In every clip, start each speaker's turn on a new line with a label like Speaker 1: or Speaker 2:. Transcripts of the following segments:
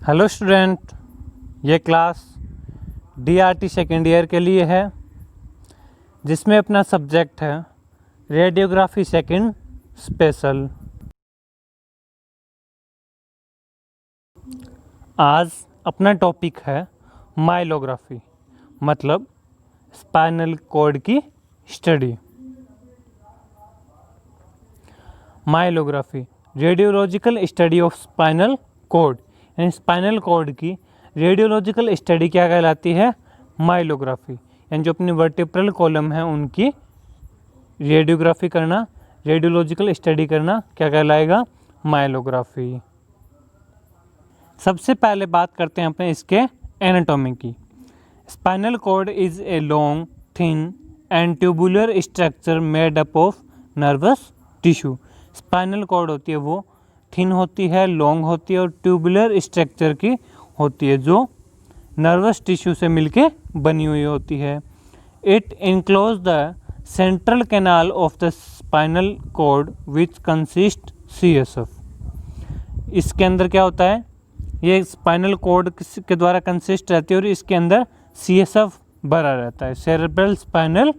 Speaker 1: Hello student, ये class DRT second year के लिए है, जिसमें अपना सब्जेक्ट है रेडियोग्राफी सेकेंड स्पेशल। आज अपना टॉपिक है माइलोग्राफी, मतलब स्पाइनल कॉर्ड की study. Myelography radiological study of spinal cord, यानी स्पाइनल कॉर्ड की रेडियोलॉजिकल स्टडी क्या कहलाती है? माइलोग्राफी। यानी जो अपनी वर्टिब्रल कॉलम है उनकी रेडियोग्राफी करना, रेडियोलॉजिकल स्टडी करना क्या कहलाएगा? माइलोग्राफी। सबसे पहले बात करते हैं अपने इसके एनाटॉमी की। Spinal cord is a long, thin and tubular structure made up of nervous tissue. Spinal cord होती है वो थिन होती है, लॉन्ग होती है और ट्यूबुलर स्ट्रक्चर की होती है, जो नर्वस टिश्यू से मिलके बनी हुई होती है। It enclose the central canal of the spinal cord which consist CSF। इसके अंदर क्या होता है? ये स्पाइनल कॉर्ड के द्वारा कंसिस्ट रहती है और इसके अंदर CSF भरा रहता है, सेरेब्रल स्पाइनल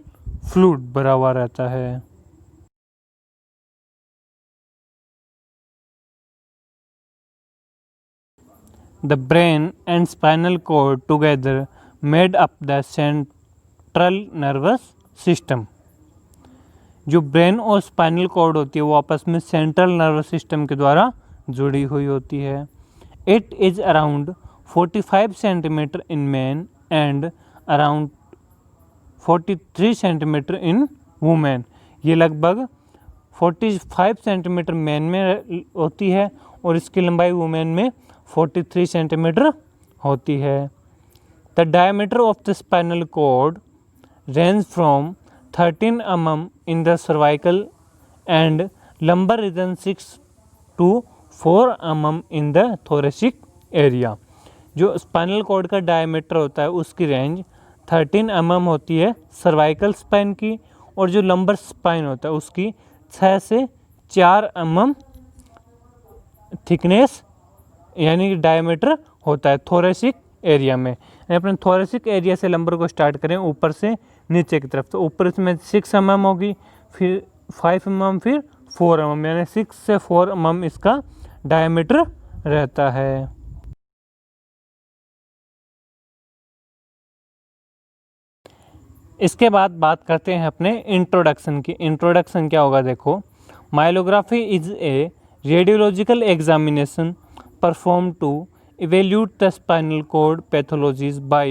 Speaker 1: फ्लूइड भरा हुआ रहता है। The brain and spinal cord together made up the central nervous system। जो ब्रेन और स्पाइनल कॉर्ड होती है वो आपस में सेंट्रल नर्वस सिस्टम के द्वारा जुड़ी हुई होती है। It is around 45 centimetre in man and around 43 centimetre in women. ये लगभग 45 सेंटीमीटर मैन में होती है और इसकी लंबाई वुमेन में 43 सेंटीमीटर होती है। The diameter of the spinal cord range from 13 mm in the cervical and lumbar region 6 to 4 mm in the thoracic area. जो स्पाइनल कॉर्ड का डायमीटर होता है उसकी रेंज 13 mm होती है सर्वाइकल स्पाइन की, और जो लंबर स्पाइन होता है उसकी 6 से 4 mm थिकनेस यानी डायमीटर होता है थोरेसिक एरिया में। अपने थोरेसिक एरिया से लंबर को स्टार्ट करें ऊपर से नीचे की तरफ, तो ऊपर इसमें 6 mm होगी, फिर 5 mm, फिर 4 mm, यानी 6 से 4 mm इसका डायमीटर रहता है। इसके बाद बात करते हैं अपने इंट्रोडक्शन की। इंट्रोडक्शन क्या होगा? देखो, माइलोग्राफी is a radiological examination performed to evaluate the spinal cord pathologies by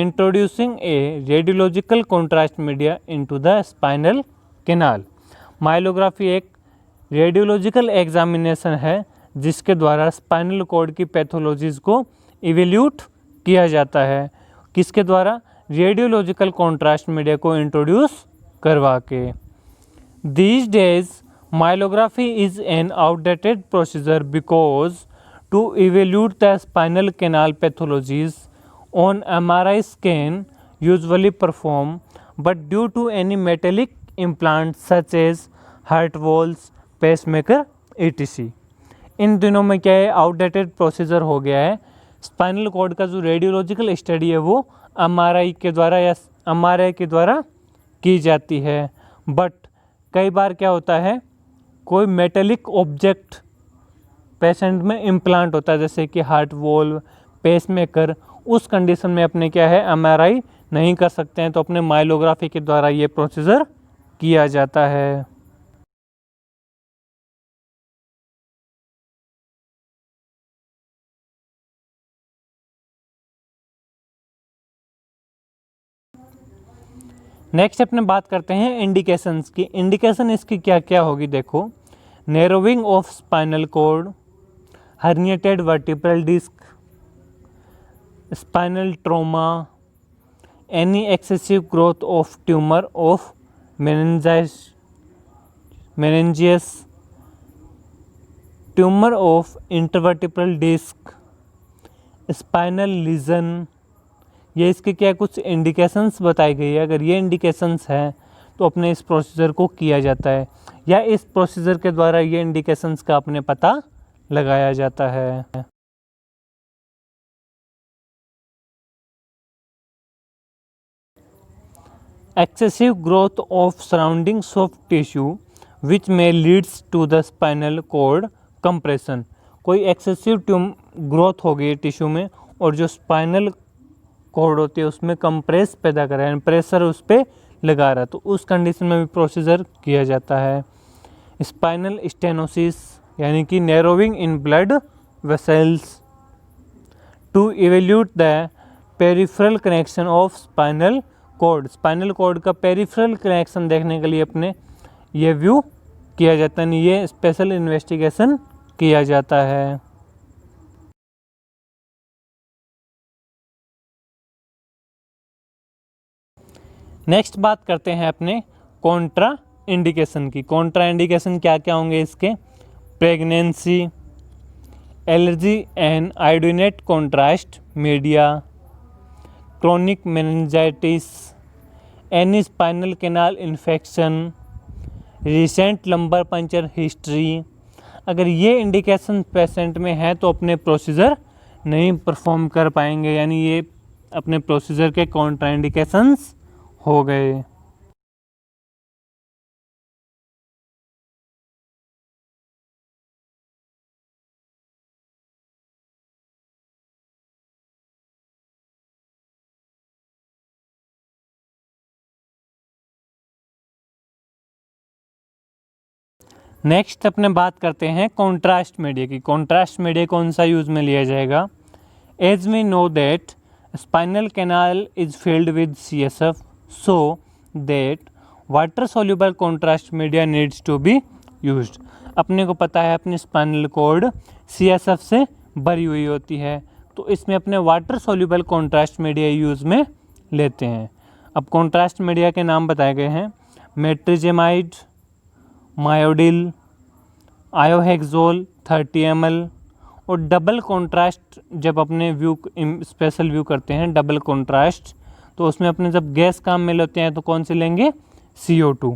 Speaker 1: introducing a radiological contrast media into the spinal canal। माइलोग्राफी एक रेडियोलॉजिकल एग्जामिनेशन है जिसके द्वारा स्पाइनल कॉर्ड की पैथोलॉजीज़ को इवेल्यूट किया जाता है। किसके द्वारा? रेडियोलॉजिकल कॉन्ट्रास्ट मीडिया को इंट्रोड्यूस करवा के। These days myelography is an outdated procedure because to evaluate the spinal canal pathologies on MRI scan usually performed, but due to any metallic implants such as heart valves, pacemaker etc। इन दिनों में क्या है? Outdated procedure हो गया है। Spinal cord का जो radiological study है वो MRI के द्वारा या MRI के द्वारा की जाती है, बट कई बार क्या होता है, कोई मेटेलिक ऑब्जेक्ट पेशेंट में इम्प्लांट होता है, जैसे कि हार्ट वॉल्व, पेसमेकर, उस कंडीशन में अपने क्या है MRI नहीं कर सकते हैं, तो अपने माइलोग्राफी के द्वारा ये प्रोसीजर किया जाता है। नेक्स्ट अपने बात करते हैं इंडिकेशंस की। इंडिकेशन इसकी क्या क्या होगी? देखो, narrowing of spinal cord, herniated vertebral disc, spinal trauma, any excessive growth of tumor of meninges, tumor of intervertebral disc, spinal lesion। ये इसके क्या कुछ इंडिकेशंस बताई गई है। अगर ये इंडिकेशंस हैं तो अपने इस प्रोसीजर को किया जाता है, या इस प्रोसीजर के द्वारा ये इंडिकेशंस का अपने पता लगाया जाता है। excessive growth of surrounding soft tissue which may leads to the spinal cord compression। कोई एक्सेसिव ग्रोथ हो गई टिश्यू में और जो स्पाइनल कॉर्ड होती है उसमें कंप्रेस पैदा कर रहा है, प्रेशर उस पर लगा रहा है, तो उस कंडीशन में भी प्रोसीजर किया जाता है। स्पाइनल स्टेनोसिस यानी कि narrowing in blood vessels to evaluate the peripheral connection of spinal cord. Spinal cord का पेरिफेरल कनेक्शन देखने के लिए अपने ये व्यू किया जाता है, ये स्पेशल इन्वेस्टिगेशन किया जाता है। नेक्स्ट बात करते हैं अपने कॉन्ट्रा इंडिकेशन की। कॉन्ट्रा इंडिकेशन क्या क्या होंगे इसके? Pregnancy, allergy and iodinated contrast media, chronic meningitis, any spinal canal infection, recent lumbar puncture history. अगर ये इंडिकेशन पेशेंट में है तो अपने प्रोसीजर नहीं परफॉर्म कर पाएंगे, यानी ये अपने प्रोसीजर के कॉन्ट्रा इंडिकेशंस हो गए। नेक्स्ट अपने बात करते हैं कॉन्ट्रास्ट मीडिया की। कॉन्ट्रास्ट मीडिया कौन सा यूज़ में लिया जाएगा? As we know that spinal canal is filled with CSF, so that water soluble contrast media needs to be used. अपने को पता है अपनी स्पाइनल कॉर्ड CSF से भरी हुई होती है, तो इसमें अपने water soluble contrast media use में लेते हैं। अब कॉन्ट्रास्ट मीडिया के नाम बताए गए हैं मेट्रिजेमाइड, मायोडिल, आयोहेक्सोल 30 ml, और डबल कॉन्ट्रास्ट जब अपने व्यू स्पेशल व्यू करते हैं डबल कॉन्ट्रास्ट, तो उसमें अपने जब गैस काम में लेते हैं तो कौन से लेंगे? CO2।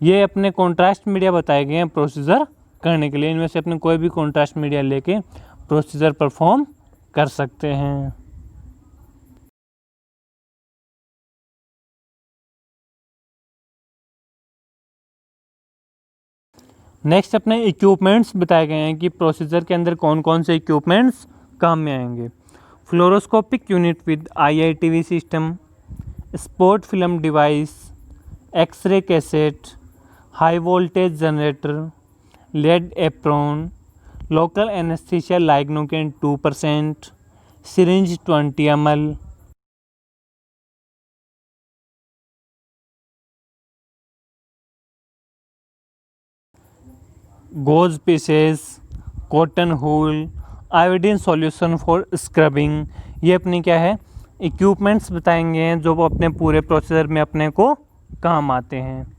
Speaker 1: ये अपने कॉन्ट्रास्ट मीडिया बताए गए हैं प्रोसीजर करने के लिए, इनमें से अपने कोई भी कॉन्ट्रास्ट मीडिया लेके प्रोसीजर परफॉर्म कर सकते हैं। नेक्स्ट अपने इक्विपमेंट्स बताए गए हैं कि प्रोसीजर के अंदर कौन कौन से इक्विपमेंट्स काम में आएंगे। Fluoroscopic unit with IITV system, spot film device, X-ray cassette, high voltage generator, lead apron, local anaesthesia lignocaine 2%, syringe 20 ml। Gauze pieces, cotton wool, iodine solution for scrubbing. ये अपनी क्या है? इक्विपमेंट्स बताएंगे हैं जो अपने पूरे प्रोसीजर में अपने को काम आते हैं।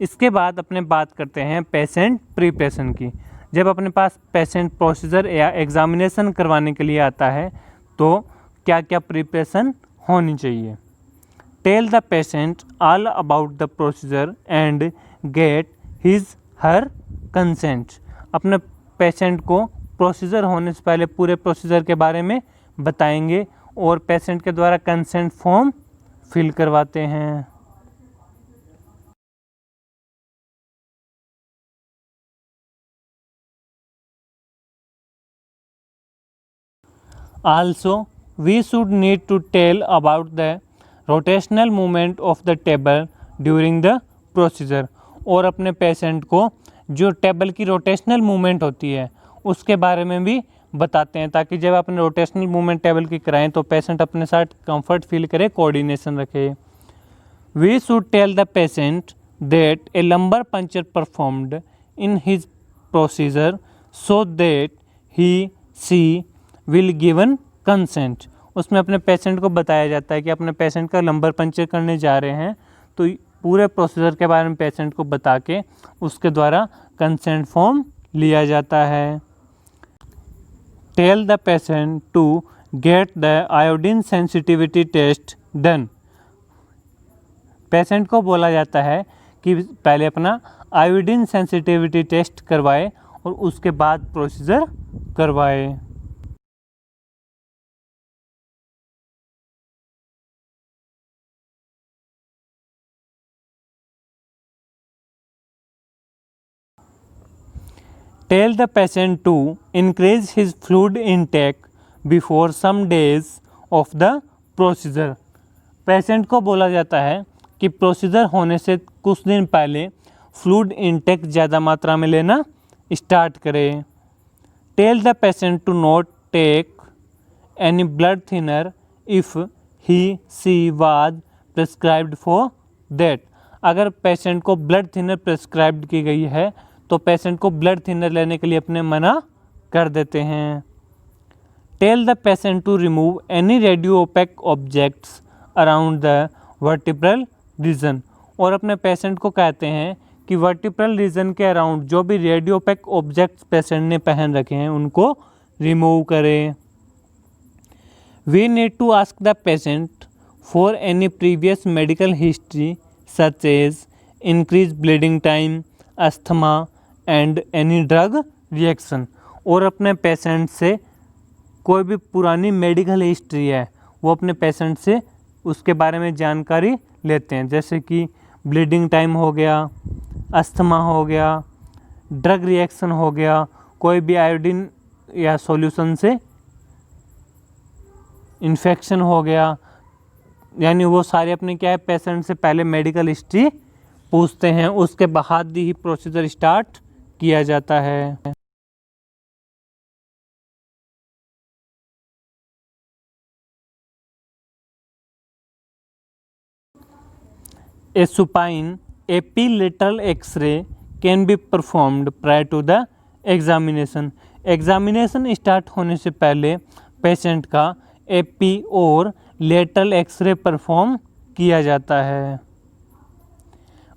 Speaker 1: इसके बाद अपने बात करते हैं पेशेंट प्रिपरेशन की। जब अपने पास पेशेंट प्रोसीजर या एग्जामिनेशन करवाने के लिए आता है तो क्या क्या प्रिपरेशन होनी चाहिए? Tell the patient all about the procedure and get his her consent. अपने पेशेंट को प्रोसीजर होने से पहले पूरे प्रोसीजर के बारे में बताएंगे और पेशेंट के द्वारा कंसेंट फॉर्म फिल करवाते हैं। Also, we should need to tell about the rotational movement of the table during the procedure। और अपने पेशेंट को जो टेबल की रोटेशनल मूवमेंट होती है उसके बारे में भी बताते हैं, ताकि जब अपने रोटेशनल मूवमेंट टेबल की कराएं तो पेशेंट अपने साथ कंफर्ट फील करे, कोऑर्डिनेशन रखे। We should tell the patient that a lumbar puncture performed in his procedure so that she will given consent। उसमें अपने पेशेंट को बताया जाता है कि अपने पेशेंट का लंबर पंचर करने जा रहे हैं, तो पूरे प्रोसीजर के बारे में पेशेंट को बता के उसके द्वारा कंसेंट फॉर्म लिया जाता है। Tell the patient to get the iodine sensitivity test done. Patient को बोला जाता है कि पहले अपना आयोडीन सेंसिटिविटी टेस्ट करवाए और उसके बाद प्रोसीजर करवाए। Tell the patient to increase his fluid intake before some days of the procedure. Patient को बोला जाता है कि प्रोसीजर होने से कुछ दिन पहले फ्लूइड इनटेक ज़्यादा मात्रा में लेना स्टार्ट करें। Tell the patient to not take any blood thinner if he see was prescribed for that. अगर पेशेंट को ब्लड थिनर प्रिस्क्राइब्ड की गई है तो पेशेंट को ब्लड थिनर लेने के लिए अपने मना कर देते हैं। Tell the patient to remove any radiopaque objects around the vertebral region. और अपने पेशेंट को कहते हैं कि वर्टिब्रल रीजन के अराउंड जो भी रेडियोपेक ऑब्जेक्ट्स पेशेंट ने पहन रखे हैं उनको रिमूव करें। We need to ask the patient for any previous medical history such as increase bleeding time, asthma and any drug reaction. और अपने पेशेंट से कोई भी पुरानी मेडिकल हिस्ट्री है वो अपने पेशेंट से उसके बारे में जानकारी लेते हैं, जैसे कि ब्लीडिंग टाइम हो गया, अस्थमा हो गया, ड्रग रिएक्शन हो गया, कोई भी आयोडीन या सॉल्यूशन से इन्फेक्शन हो गया, यानी वो सारे अपने क्या है पेशेंट से पहले मेडिकल हिस्ट्री पूछते हैं, उसके बाद ही प्रोसीजर स्टार्ट किया जाता है। A supine epilateral X-ray can be performed prior to the examination। Examination start होने से पहले पेशेंट का एपी और लेटरल एक्सरे परफॉर्म किया जाता है।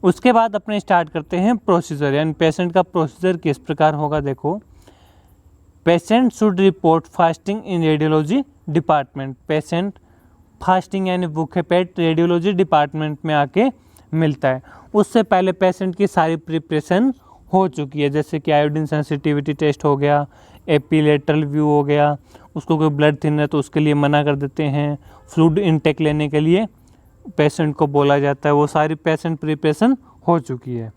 Speaker 1: उसके बाद अपने स्टार्ट करते हैं प्रोसीजर, यानी पेशेंट का प्रोसीजर किस प्रकार होगा। देखो, patient should report fasting in radiology department. Patient fasting यानी भूखे पेट रेडियोलॉजी डिपार्टमेंट में आके मिलता है। उससे पहले पेशेंट की सारी प्रिपरेशन हो चुकी है, जैसे कि आयोडीन सेंसिटिविटी टेस्ट हो गया, एपिलेटरल व्यू हो गया, उसको कोई ब्लड थिनर तो उसके लिए मना कर देते हैं, फ्लूइड इनटेक लेने के लिए पेशेंट को बोला जाता है, वो सारी पेशेंट प्रिपरेशन हो चुकी है।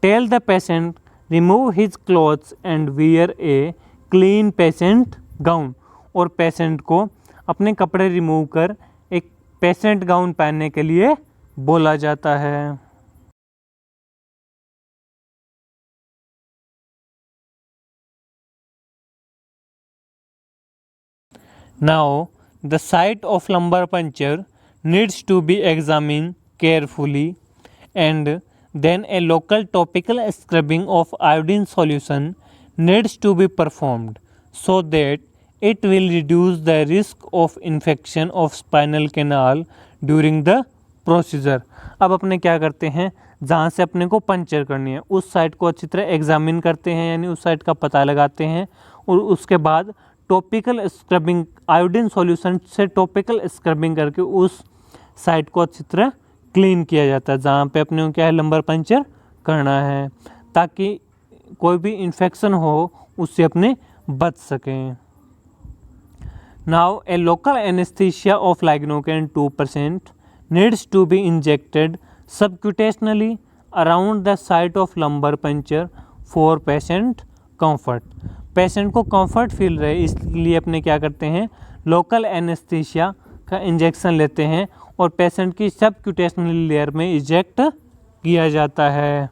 Speaker 1: Tell the patient remove his clothes and wear a clean patient gown. और पेशेंट को अपने कपड़े रिमूव कर एक पेशेंट गाउन पहनने के लिए बोला जाता है। Now, the site of lumbar puncture needs to be examined carefully, and then a local topical scrubbing of iodine solution needs to be performed so that it will reduce the risk of infection of spinal canal during the procedure। अब अपने क्या करते हैं, जहाँ से अपने को puncture करनी है उस साइट को अच्छी तरह एग्जामिन करते हैं, यानी उस साइट का पता लगाते हैं, और उसके बाद टॉपिकल स्क्रबिंग आयोडीन सॉल्यूशन से टॉपिकल स्क्रबिंग करके उस साइट को अच्छी तरह क्लीन किया जाता है जहाँ पे अपने को क्या है लंबर पंचर करना है, ताकि कोई भी इन्फेक्शन हो उससे अपने बच सकें। Now a local anaesthesia of lignocaine 2% needs to be injected subcutaneously around the site of lumbar puncture for patient comfort। Patient को कंफर्ट फील रहे इसलिए अपने क्या करते हैं, लोकल एनेस्थीसिया का इंजेक्शन लेते हैं और पेशेंट की सबक्यूटेशनल लेयर में इंजेक्ट किया जाता है।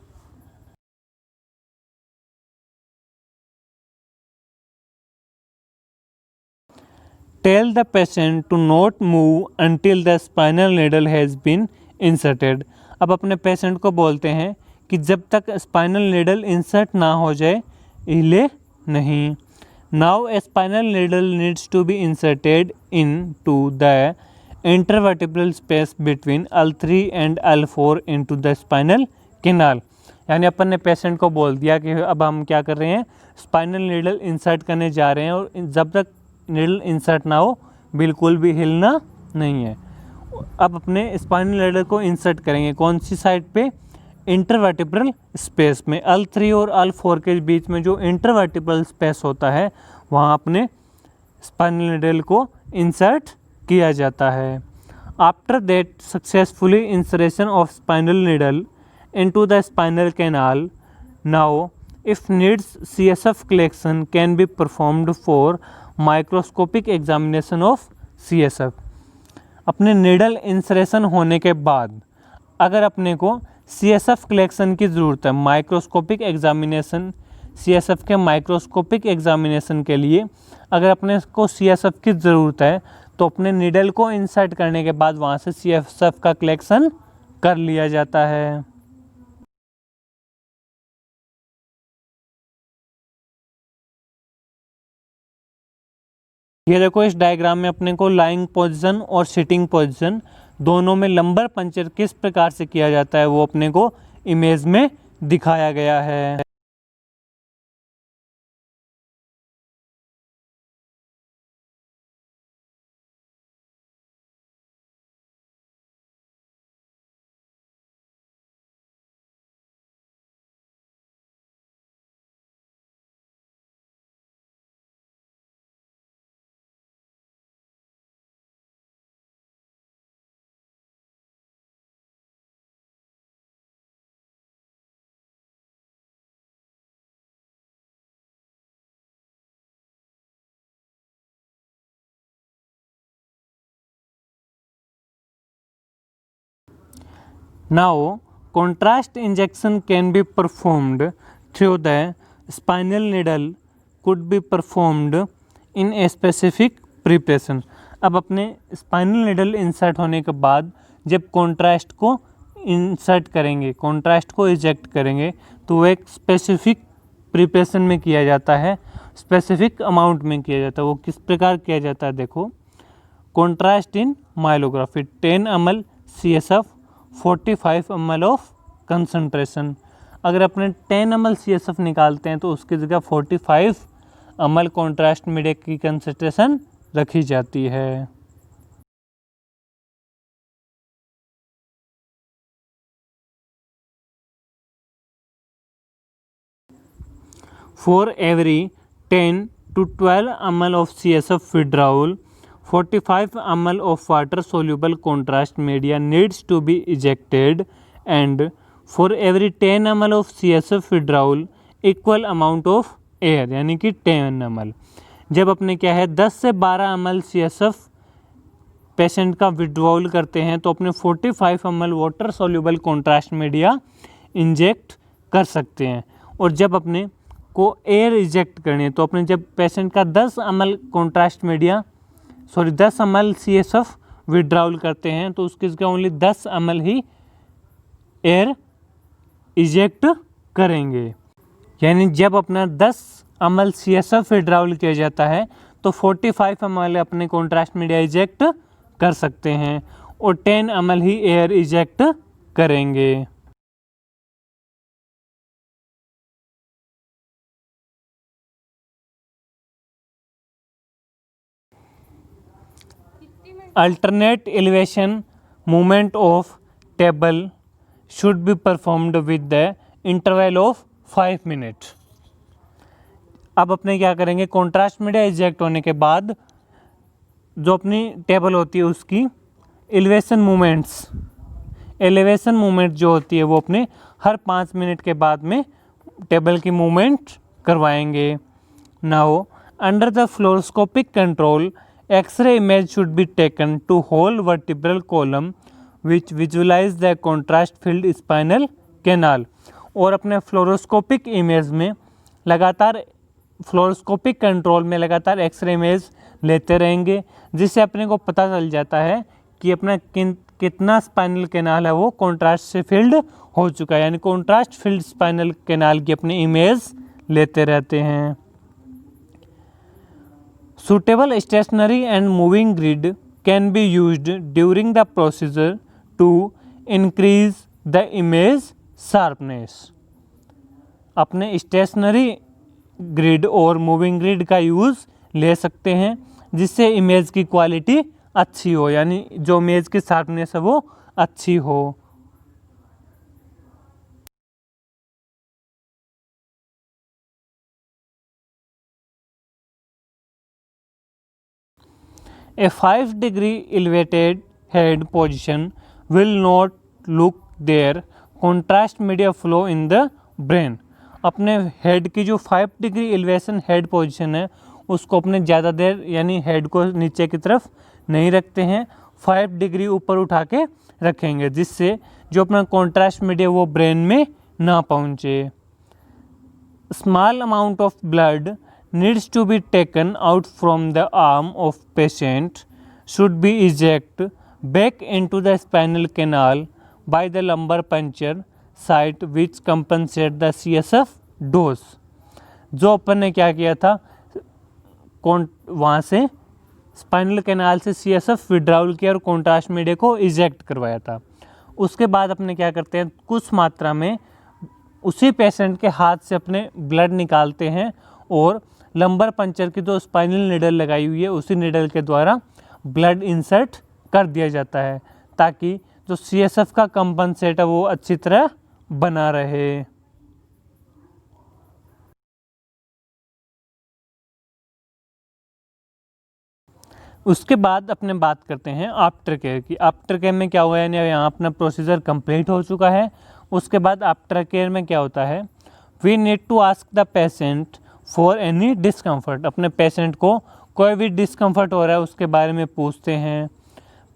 Speaker 1: Tell the patient to not move until the spinal needle has been inserted। अब अपने पेशेंट को बोलते हैं कि जब तक स्पाइनल नीडल इंसर्ट ना हो जाए हिले नहीं। Now a spinal needle needs to be inserted into the intervertebral space between L3 and L4 into the spinal canal. यानी अपन ने पेशेंट को बोल दिया कि अब हम क्या कर रहे हैं, स्पाइनल नीडल इंसर्ट करने जा रहे हैं, और जब तक नीडल इंसर्ट ना हो बिल्कुल भी हिलना नहीं है। अब अपने स्पाइनल नीडल को इंसर्ट करेंगे कौन सी साइड पे, इंटरवर्टिब्रल स्पेस में। L3 और L4 के बीच में जो इंटरवर्टिब्रल स्पेस होता है वहाँ अपने स्पाइनल नीडल को इंसर्ट किया जाता है। After that successfully insertion of spinal needle into the spinal canal, now if needs CSF collection can be performed for microscopic examination of CSF। अपने निडल इंसरेशन होने के बाद अगर अपने को CSF कलेक्शन की ज़रूरत है, माइक्रोस्कोपिक एग्जामिनेशन, CSF के माइक्रोस्कोपिक एग्जामिनेशन के लिए अगर अपने को CSF की ज़रूरत है तो अपने निडल को इंसर्ट करने के बाद वहाँ से CSF का कलेक्शन कर लिया जाता है। ये देखो इस डायग्राम में अपने को लाइंग पोजीशन और सिटिंग पोजीशन दोनों में लंबर पंचर किस प्रकार से किया जाता है वो अपने को इमेज में दिखाया गया है। Now, contrast injection can be performed through the spinal needle could be performed in a specific preparation। अब अपने स्पाइनल नीडल इंसर्ट होने के बाद जब कॉन्ट्रास्ट को इंसर्ट करेंगे, कॉन्ट्रास्ट को इजेक्ट करेंगे तो वो एक स्पेसिफिक प्रिपरेशन में किया जाता है, स्पेसिफिक अमाउंट में किया जाता है। वो किस प्रकार किया जाता है देखो, contrast in माइलोग्राफी 10 ml CSF 45 ml of concentration. अगर अपने 10 ml CSF निकालते हैं तो उसकी जगह 45 ml कॉन्ट्रास्ट मीडिया की कंसनट्रेशन रखी जाती है। For every 10 to 12 ml of CSF withdrawal, 45 ml of water soluble contrast media needs to be ejected, and for every 10 ml of CSF withdrawal equal amount of air यानी कि 10 ml। जब अपने क्या है 10 से 12 ml CSF पेशेंट का withdrawal करते हैं तो अपने 45 ml water soluble contrast media inject कर सकते हैं। और जब अपने को एयर इजेक्ट करनी है तो अपने जब पेशेंट का 10 ml contrast media 10 ml CSF withdrawal करते हैं तो उसकी जगह ओनली 10 ml ही एयर इजेक्ट करेंगे। यानी जब अपना 10 ml CSF विड्रॉल किया जाता है तो 45 ml अपने कॉन्ट्रास्ट मीडिया इजेक्ट कर सकते हैं और 10 ml ही एयर इजेक्ट करेंगे। Alternate elevation movement of table should be performed with the interval of 5 minutes। अब अपने क्या करेंगे, कॉन्ट्रास्ट मीडिया इजेक्ट होने के बाद जो अपनी टेबल होती है उसकी एलिवेशन मूवमेंट जो होती है वो अपने हर 5 मिनट के बाद में टेबल की मूवमेंट करवाएंगे। Now under the fluoroscopic control x ray image should be taken to whole vertebral column which visualize the contrast field spinal canal. और अपने फ्लोरोस्कोपिक इमेज में लगातार फ्लोरोस्कोपिक कंट्रोल में लगातार एक्सरे इमेज लेते रहेंगे जिससे अपने को पता चल जाता है कि अपना कितना स्पाइनल कैनाल है वो कॉन्ट्रास्ट से फील्ड हो चुका है। यानी कॉन्ट्रास्ट फील्ड स्पाइनल कैनाल की अपनी इमेज लेते रहते हैं। Suitable stationary and moving grid can be used during the procedure to increase the image sharpness। अपने स्टेशनरी ग्रिड और मूविंग ग्रिड का यूज़ ले सकते हैं जिससे इमेज की क्वालिटी अच्छी हो, यानी जो इमेज की शार्पनेस है वो अच्छी हो। A 5 degree elevated head position will not look there contrast media flow in the brain। अपने हेड की जो 5 डिग्री एलिवेशन हेड पोजीशन है उसको अपने ज़्यादा देर यानी हेड को नीचे की तरफ नहीं रखते हैं, 5 डिग्री ऊपर उठा के रखेंगे, जिससे जो अपना कॉन्ट्रास्ट मीडिया वो ब्रेन में ना पहुँचे। Small amount of blood needs to be taken out from the arm of patient should be eject back into the spinal canal by the lumbar puncture site which compensate the CSF dose। जो अपन ने क्या किया था, वहाँ से spinal canal से CSF विड्राउल किया और कॉन्ट्रास्ट मीडिया को इजेक्ट करवाया था। उसके बाद अपने क्या करते हैं, कुछ मात्रा में उसी पेशेंट के हाथ से अपने ब्लड निकालते हैं और लंबर पंचर की जो स्पाइनल निडल लगाई हुई है उसी निडल के द्वारा ब्लड इंसर्ट कर दिया जाता है, ताकि जो CSF का कंपनसेट है वो अच्छी तरह बना रहे। उसके बाद अपने बात करते हैं आफ्टर केयर की। आफ्टर केयर में क्या हुआ है, यहाँ अपना प्रोसीजर कंप्लीट हो चुका है। उसके बाद आफ्टर केयर में क्या होता है, we need to ask the patient for any discomfort. अपने पेशेंट को कोई भी डिस्कम्फर्ट हो रहा है उसके बारे में पूछते हैं।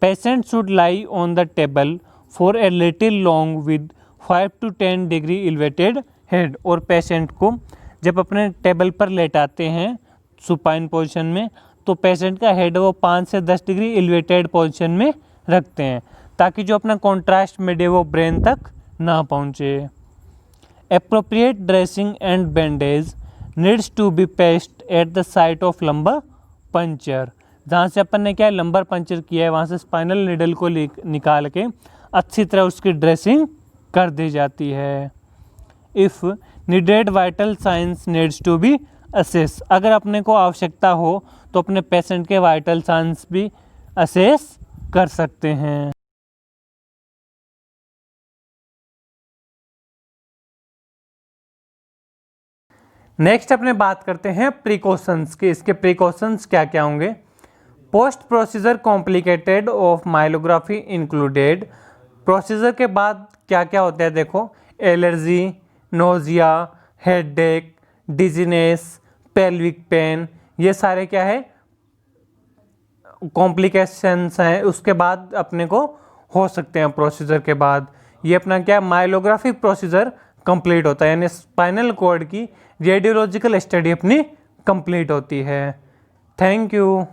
Speaker 1: Patient should lie on the table for a little long with 5 to 10 degree elevated head. और पेशेंट को जब अपने टेबल पर लेटाते हैं सुपाइन पोजीशन में, तो पेशेंट का हेड वो 5 से 10 डिग्री एलिवेटेड पोजीशन में रखते हैं, ताकि जो अपना कॉन्ट्रास्ट मीडिया वो ब्रेन तक ना पहुँचे। Appropriate dressing and bandage needs to be paste at the site of lumbar puncture. जहाँ से अपन ने क्या लंबर पंचर किया है वहाँ से स्पाइनल निडल को निकाल के अच्छी तरह उसकी ड्रेसिंग कर दी जाती है। If needed vital signs needs to be assess. अगर अपने को आवश्यकता हो तो अपने पेशेंट के वाइटल साइंस भी असेस कर सकते हैं। नेक्स्ट अपने बात करते हैं प्रिकॉशंस की। इसके प्रिकॉशंस क्या क्या होंगे। Post procedure complicated of माइलोग्राफी included. Procedure के बाद क्या क्या होता है देखो, allergy, nausea, headache, dizziness, pelvic pain, ये सारे क्या है कॉम्प्लिकेशंस हैं उसके बाद अपने को हो सकते हैं प्रोसीजर के बाद। ये अपना क्या माइलोग्राफी प्रोसीजर कंप्लीट होता है, यानी स्पाइनल कॉर्ड की रेडियोलॉजिकल स्टडी अपनी कंप्लीट होती है। Thank you.